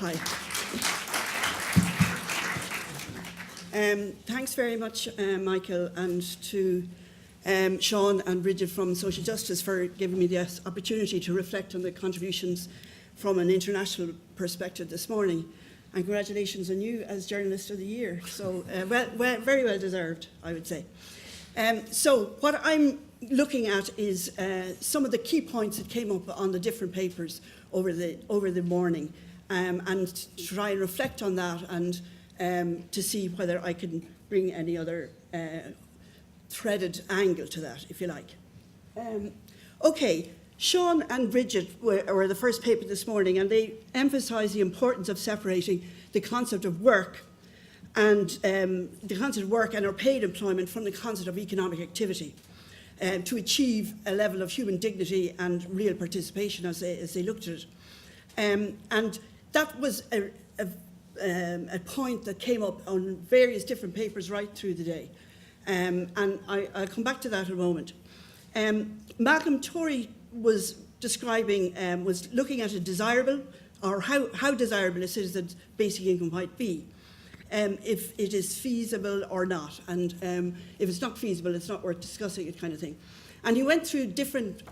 Hi. Thanks very much, Michael, and to Sean and Bridget from Social Justice for giving me the opportunity to reflect on the contributions from an international perspective this morning. And congratulations on you as Journalist of the Year. So very well deserved, I would say. So what I'm looking at is some of the key points that came up on the different papers over the morning, and to try and reflect on that, and to see whether I can bring any other threaded angle to that, if you like. Okay, Sean and Bridget were the first paper this morning, and they emphasised the importance of separating the concept of work and the concept of work and or paid employment from the concept of economic activity, to achieve a level of human dignity and real participation as they looked at it. And that was a point that came up on various different papers right through the day. And I'll come back to that in a moment. Malcolm Torrey was describing, was looking at a desirable, or how desirable a citizen's basic income might be, if it is feasible or not. And if it's not feasible, it's not worth discussing it, kind of thing. And he went through different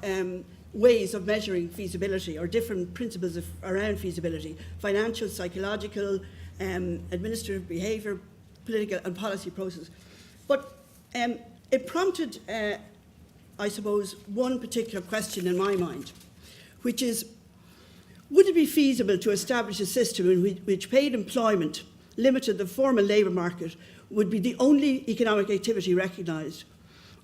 ways of measuring feasibility, or different principles around feasibility: financial, psychological, administrative behaviour, political and policy process. But it prompted, I suppose, one particular question in my mind, which is, would it be feasible to establish a system in which paid employment, limited the formal labour market, would be the only economic activity recognised,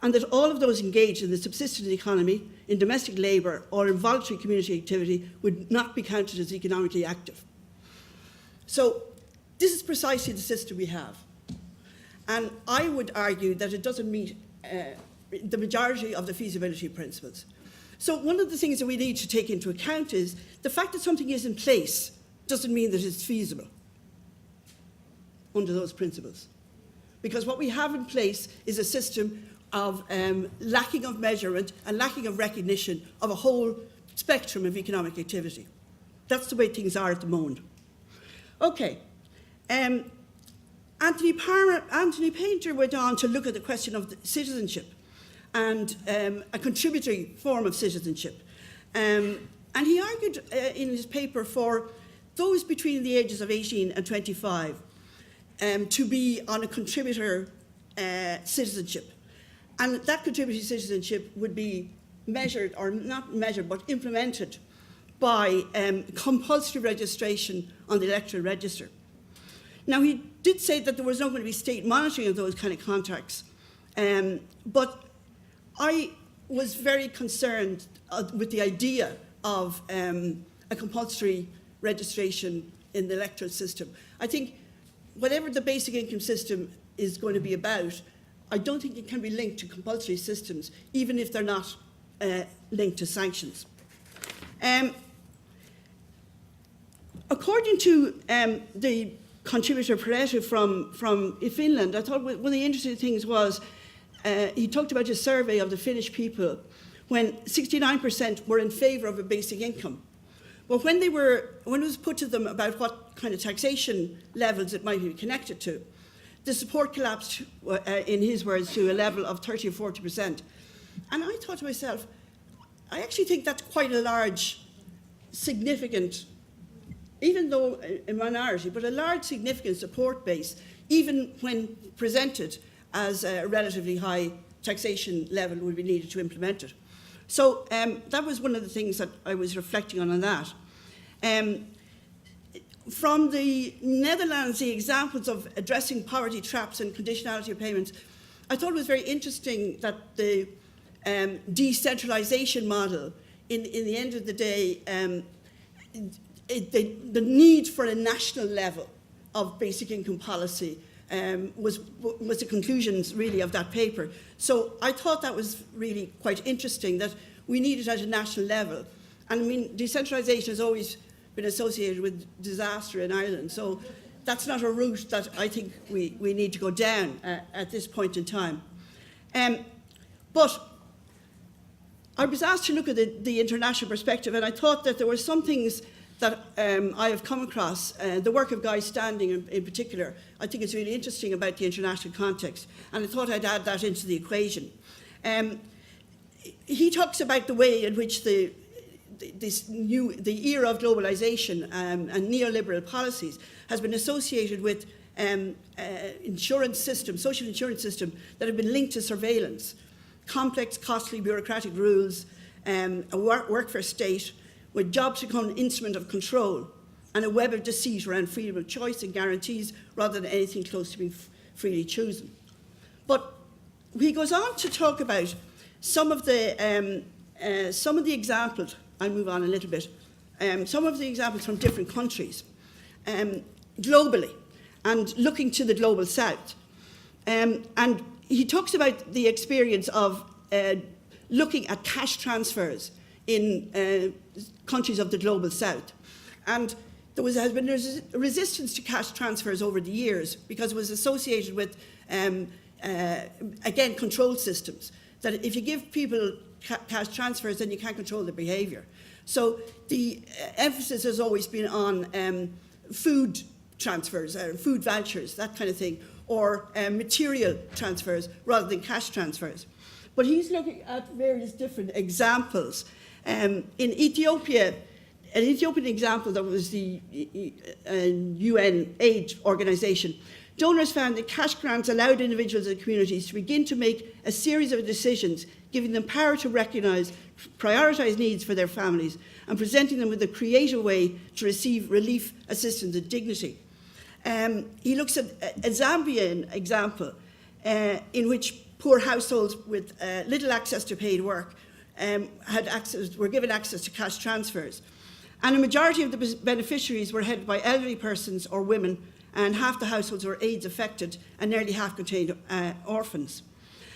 and that all of those engaged in the subsistence economy, in domestic labour or in voluntary community activity would not be counted as economically active? So this is precisely the system we have. And I would argue that it doesn't meet the majority of the feasibility principles. So one of the things that we need to take into account is the fact that something is in place doesn't mean that it's feasible under those principles. Because what we have in place is a system of lacking of measurement and lacking of recognition of a whole spectrum of economic activity. That's the way things are at the moment. Okay. Anthony Painter went on to look at the question of citizenship and a contributory form of citizenship. And he argued in his paper for those between the ages of 18 and 25 to be on a contributor citizenship. And that contributory citizenship would be measured, or not measured, but implemented by compulsory registration on the electoral register. Now, he did say that there was not going to be state monitoring of those kind of contracts, but I was very concerned with the idea of a compulsory registration in the electoral system. I think whatever the basic income system is going to be about, I don't think it can be linked to compulsory systems, even if they're not linked to sanctions. According to the contributor Pareto from Finland, I thought one of the interesting things was he talked about a survey of the Finnish people when 69% were in favour of a basic income. But when it was put to them about what kind of taxation levels it might be connected to, the support collapsed, in his words, to a level of 30 or 40%. And I thought to myself, I actually think that's quite a large, significant, even though a minority, but a large significant support base, even when presented as a relatively high taxation level would be needed to implement it. So that was one of the things that I was reflecting on that. From the Netherlands, the examples of addressing poverty traps and conditionality of payments, I thought it was very interesting that the decentralisation model, in the end of the day, the need for a national level of basic income policy was the conclusions really of that paper. So I thought that was really quite interesting, that we need it at a national level. And I mean, decentralisation has always been associated with disaster in Ireland, so that's not a route that I think we need to go down at this point in time. But I was asked to look at the international perspective, and I thought that there were some things that I have come across, the work of Guy Standing in particular, I think is really interesting about the international context, and I thought I'd add that into the equation. He talks about the way in which the era of globalisation and neoliberal policies has been associated with insurance systems, social insurance systems that have been linked to surveillance, complex, costly bureaucratic rules, a workforce state, with jobs become an instrument of control, and a web of deceit around freedom of choice and guarantees rather than anything close to being freely chosen. But he goes on to talk about some of the examples. I'll move on a little bit. Some of the examples from different countries, globally, and looking to the global south. And he talks about the experience of looking at cash transfers in countries of the global south. And there has been resistance to cash transfers over the years because it was associated with, again, control systems. That if you give people cash transfers, then you can't control their behaviour. So the emphasis has always been on food transfers, food vouchers, that kind of thing, or material transfers rather than cash transfers. But he's looking at various different examples. In Ethiopia, an Ethiopian example that was the UN aid organisation, donors found that cash grants allowed individuals and communities to begin to make a series of decisions, giving them power to recognise, prioritise needs for their families, and presenting them with a creative way to receive relief, assistance and dignity. He looks at a Zambian example in which poor households with little access to paid work were given access to cash transfers. And a majority of the beneficiaries were headed by elderly persons or women, and half the households were AIDS affected, and nearly half contained orphans.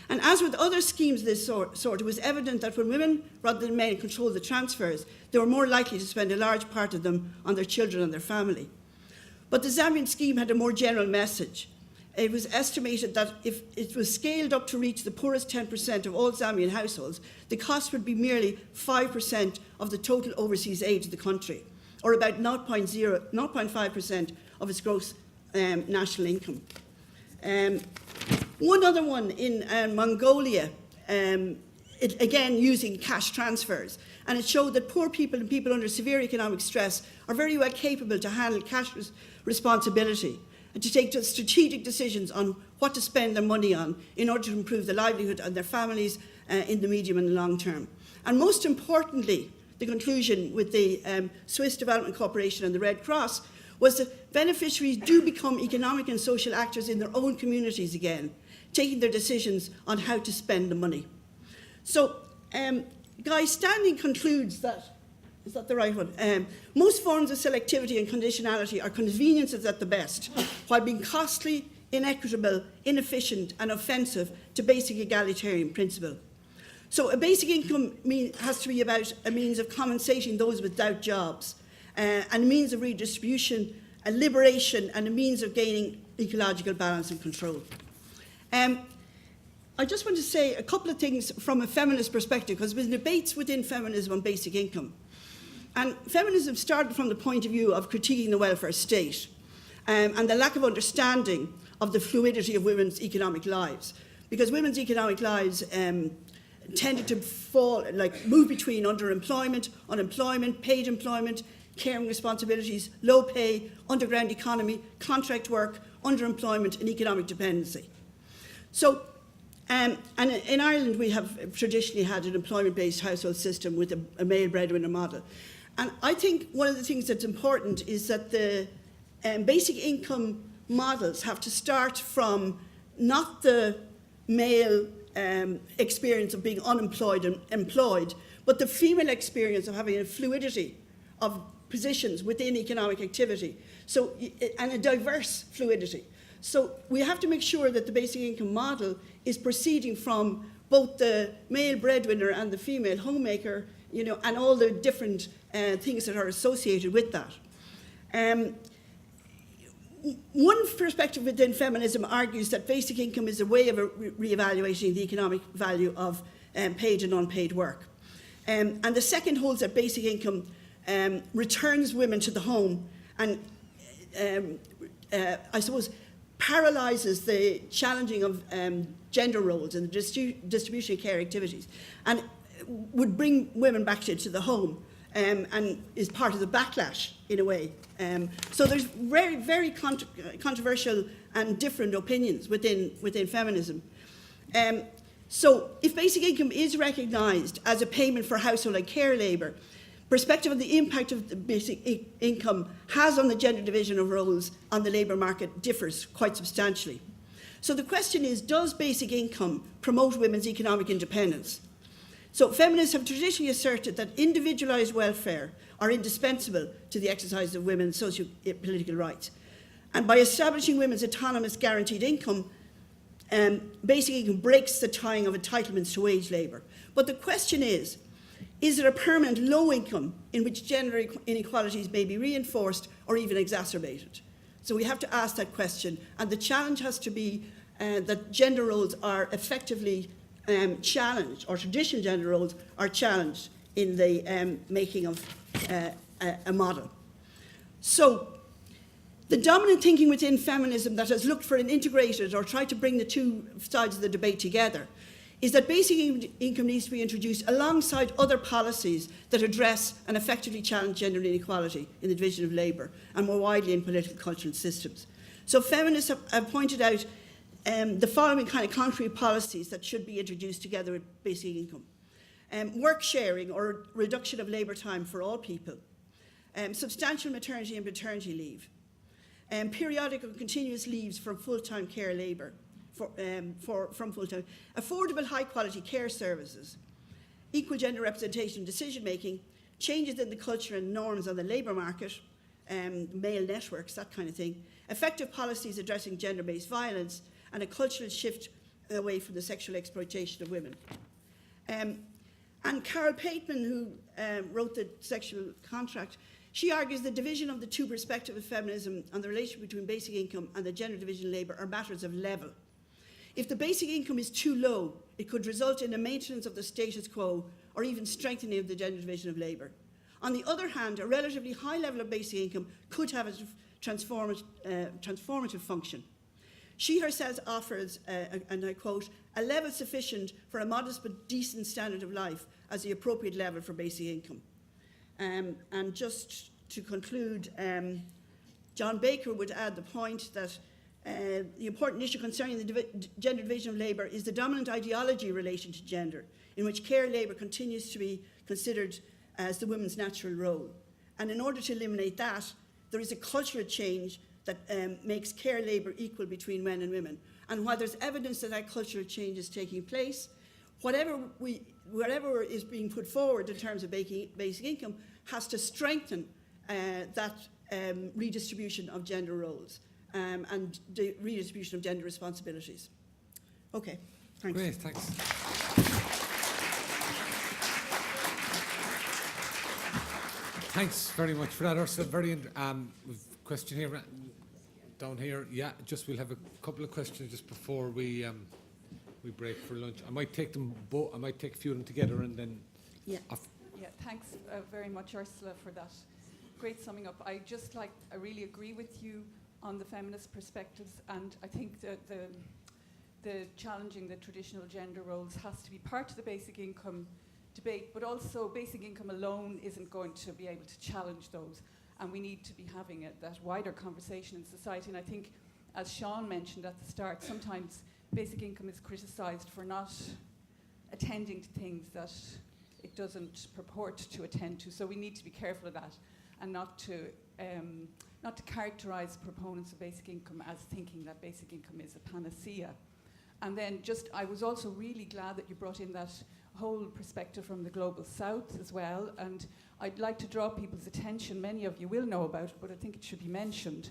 And as with other schemes of this sort, it was evident that when women, rather than men, controlled the transfers, they were more likely to spend a large part of them on their children and their family. But the Zambian scheme had a more general message. It was estimated that if it was scaled up to reach the poorest 10% of all Zambian households, the cost would be merely 5% of the total overseas aid to the country, or about 0.5% of its gross national income. One other one in Mongolia, again using cash transfers, and it showed that poor people and people under severe economic stress are very well capable to handle cash responsibility and to take strategic decisions on what to spend their money on in order to improve the livelihood of their families in the medium and long term. And most importantly, the conclusion with the Swiss Development Corporation and the Red Cross was that beneficiaries do become economic and social actors in their own communities again, taking their decisions on how to spend the money. So Guy Standing concludes that, is that the right one? Most forms of selectivity and conditionality are conveniences at the best, while being costly, inequitable, inefficient and offensive to basic egalitarian principle. So a basic income has to be about a means of compensating those without jobs, and a means of redistribution, a liberation and a means of gaining ecological balance and control. I just want to say a couple of things from a feminist perspective, because there's been debates within feminism on basic income. And feminism started from the point of view of critiquing the welfare state and the lack of understanding of the fluidity of women's economic lives. Because women's economic lives tended to move between underemployment, unemployment, paid employment, caring responsibilities, low pay, underground economy, contract work, underemployment and economic dependency. So, and in Ireland we have traditionally had an employment-based household system with a male breadwinner model. And I think one of the things that's important is that the basic income models have to start from not the male experience of being unemployed and employed, but the female experience of having a fluidity of positions within economic activity, so, and a diverse fluidity. So we have to make sure that the basic income model is proceeding from both the male breadwinner and the female homemaker, you know, and all the different things that are associated with that. One perspective within feminism argues that basic income is a way of re-evaluating the economic value of paid and unpaid work. And the second holds that basic income returns women to the home and, I suppose, paralyses the challenging of gender roles and the distribution of care activities, and would bring women back into the home, and is part of the backlash in a way. So there's very, very controversial and different opinions within feminism. So if basic income is recognised as a payment for household and care labour, perspective of the impact of the basic income has on the gender division of roles on the labour market differs quite substantially. So the question is, does basic income promote women's economic independence? So feminists have traditionally asserted that individualised welfare are indispensable to the exercise of women's socio-political rights. And by establishing women's autonomous guaranteed income, basic income breaks the tying of entitlements to wage labour. But the question is it a permanent low income in which gender inequalities may be reinforced or even exacerbated? So we have to ask that question, and the challenge has to be that gender roles are effectively challenged, or traditional gender roles are challenged in the making of a model. So the dominant thinking within feminism that has looked for an integrated or tried to bring the two sides of the debate together is that basic income needs to be introduced alongside other policies that address and effectively challenge gender inequality in the division of labour and more widely in political, cultural systems. So feminists have pointed out the following kind of concrete policies that should be introduced together with basic income. Work sharing or reduction of labour time for all people. Substantial maternity and paternity leave. Periodic or continuous leaves from full-time care labour. From full-time, affordable high-quality care services, equal gender representation in decision-making, changes in the culture and norms on the labour market, male networks, that kind of thing, effective policies addressing gender-based violence, and a cultural shift away from the sexual exploitation of women. And Carol Pateman, who wrote The Sexual Contract, she argues the division of the two perspectives of feminism and the relationship between basic income and the gender division of labour are matters of level. If the basic income is too low, it could result in a maintenance of the status quo or even strengthening of the gender division of labour. On the other hand, a relatively high level of basic income could have a transformative function. She herself offers, and I quote, a level sufficient for a modest but decent standard of life as the appropriate level for basic income. And just to conclude, John Baker would add the point that the important issue concerning the gender division of labour is the dominant ideology in relation to gender, in which care labour continues to be considered as the woman's natural role. And in order to eliminate that, there is a cultural change that makes care labour equal between men and women. And while there's evidence that that cultural change is taking place, whatever is being put forward in terms of basic income has to strengthen that redistribution of gender roles. And the redistribution of gender responsibilities. Okay, thanks. Great, thanks. Thanks very much for that, Ursula. We've a question here, down here. Yeah, just we'll have a couple of questions just before we break for lunch. I might take them both. I might take a few of them together and then. Yeah. Thanks very much, Ursula, for that great summing up. I really agree with you on the feminist perspectives, and I think that the challenging the traditional gender roles has to be part of the basic income debate, but also basic income alone isn't going to be able to challenge those, and we need to be having that wider conversation in society. And I think, as Sean mentioned at the start, sometimes basic income is criticised for not attending to things that it doesn't purport to attend to, so we need to be careful of that and not to characterise proponents of basic income as thinking that basic income is a panacea. And then I was also really glad that you brought in that whole perspective from the Global South as well, and I'd like to draw people's attention, many of you will know about it, but I think it should be mentioned,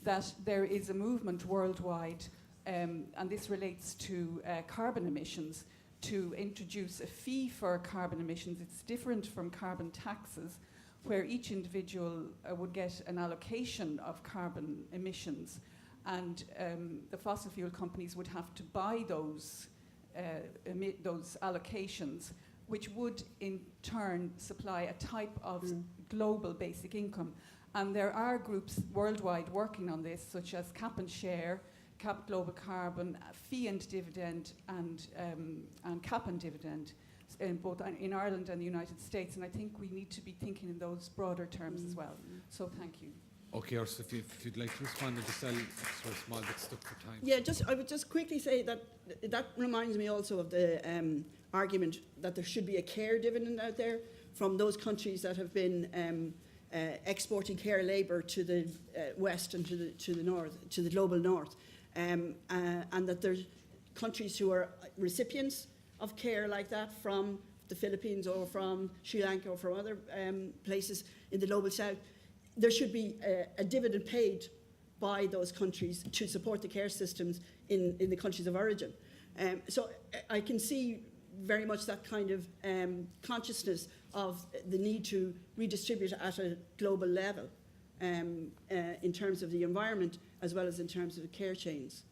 that there is a movement worldwide, and this relates to carbon emissions, to introduce a fee for carbon emissions. It's different from carbon taxes, where each individual would get an allocation of carbon emissions, and the fossil fuel companies would have to buy those allocations, which would in turn supply a type of global basic income. And there are groups worldwide working on this, such as Cap and Share, Cap Global Carbon, Fee and Dividend, and Cap and Dividend, both in Ireland and the United States. And I think we need to be thinking in those broader terms as well. So thank you. Okay, Ursula, if you'd like to respond, and just I'll extra small bit stuck for time. Yeah, I would just quickly say that reminds me also of the argument that there should be a care dividend out there from those countries that have been exporting care labour to the west and to the north, to the global north, and that there's countries who are recipients of care like that from the Philippines or from Sri Lanka or from other places in the global south. There should be a dividend paid by those countries to support the care systems in the countries of origin. So I can see very much that kind of consciousness of the need to redistribute at a global level in terms of the environment as well as in terms of the care chains.